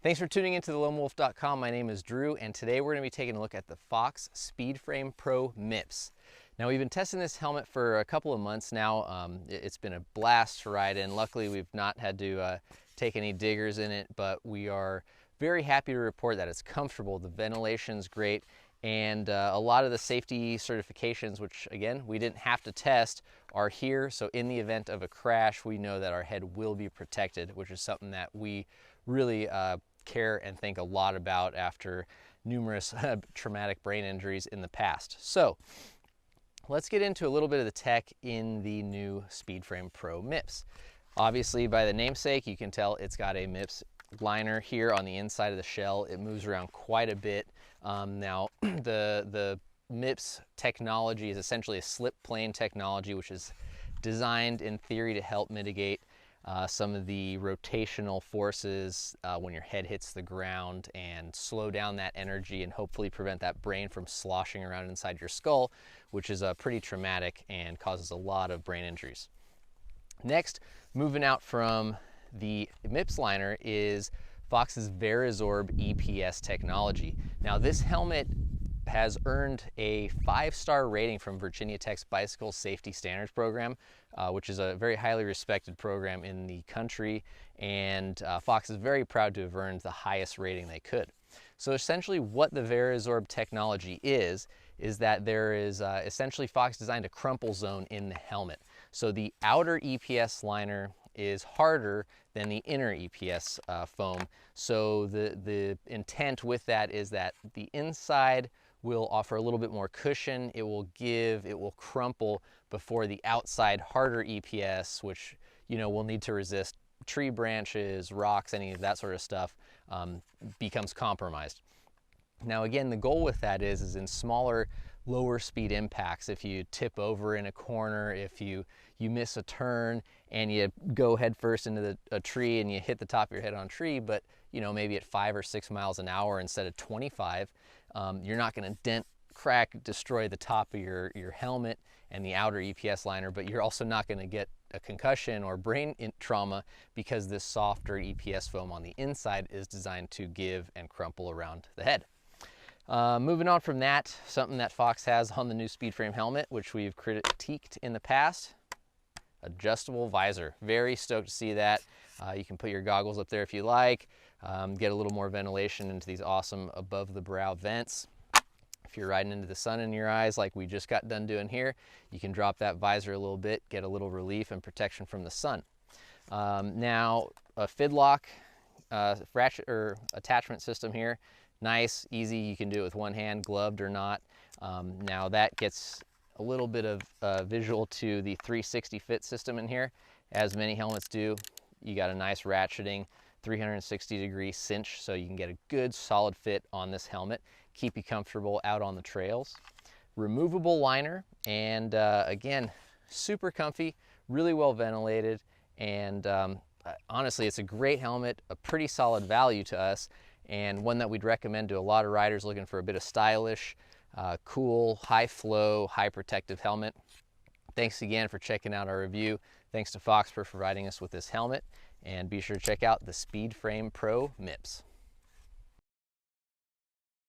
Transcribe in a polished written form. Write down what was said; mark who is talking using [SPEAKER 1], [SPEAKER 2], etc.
[SPEAKER 1] Thanks for tuning into the loamwolf.com. My name is Drew, and today we're going to be taking a look at the Fox Speedframe Pro MIPS. Now, we've been testing this helmet for a couple of months now. It's been a blast to ride in. Luckily, we've not had to take any diggers in it, but we are very happy to report that it's comfortable. The ventilation's great, and a lot of the safety certifications, which again, we didn't have to test, are here. So in the event of a crash, we know that our head will be protected, which is something that we really care and think a lot about after numerous traumatic brain injuries in the past. So let's get into a little bit of the tech in the new Speedframe Pro MIPS. Obviously, by the namesake, you can tell it's got a MIPS liner here on the inside of the shell. It moves around quite a bit. Now, the MIPS technology is essentially a slip plane technology, which is designed in theory to help mitigate some of the rotational forces when your head hits the ground and slow down that energy and hopefully prevent that brain from sloshing around inside your skull, which is pretty traumatic and causes a lot of brain injuries. Next, moving out from the MIPS liner is Fox's Verizorb EPS technology. Now, this helmet has earned a 5-star rating from Virginia Tech's Bicycle Safety Standards Program, which is a very highly respected program in the country, and Fox is very proud to have earned the highest rating they could. So essentially what the Verizorb technology is that there is essentially Fox designed a crumple zone in the helmet. So the outer EPS liner is harder than the inner EPS foam. So the intent with that is that the inside will offer a little bit more cushion. It will crumple before the outside harder EPS, which will need to resist tree branches, rocks, any of that sort of stuff, becomes compromised. Now again, the goal with that is in smaller, lower speed impacts. If you tip over in a corner, if you miss a turn and you go head first into a tree and you hit the top of your head on a tree, but maybe at 5 or 6 miles an hour instead of 25, you're not going to dent, crack, destroy the top of your helmet and the outer EPS liner, but you're also not going to get a concussion or brain trauma because this softer EPS foam on the inside is designed to give and crumple around the head. Moving on from that, something that Fox has on the new Speedframe helmet, which we've critiqued in the past, adjustable visor. Very stoked to see that. You can put your goggles up there if you like, get a little more ventilation into these awesome above the brow vents. If you're riding into the sun in your eyes like we just got done doing here, you can drop that visor a little bit, get a little relief and protection from the sun. Now, a fidlock ratchet or attachment system here. Nice, easy, you can do it with one hand, gloved or not. Now that gets a little bit of visual to the 360 fit system in here. As many helmets do, you got a nice ratcheting 360-degree cinch, so you can get a good solid fit on this helmet, keep you comfortable out on the trails. Removable liner, and again, super comfy, really well ventilated, and honestly, it's a great helmet, a pretty solid value to us, and one that we'd recommend to a lot of riders looking for a bit of stylish, cool, high flow, high protective helmet. Thanks again for checking out our review. Thanks to Fox for providing us with this helmet, and be sure to check out the Speedframe Pro MIPS.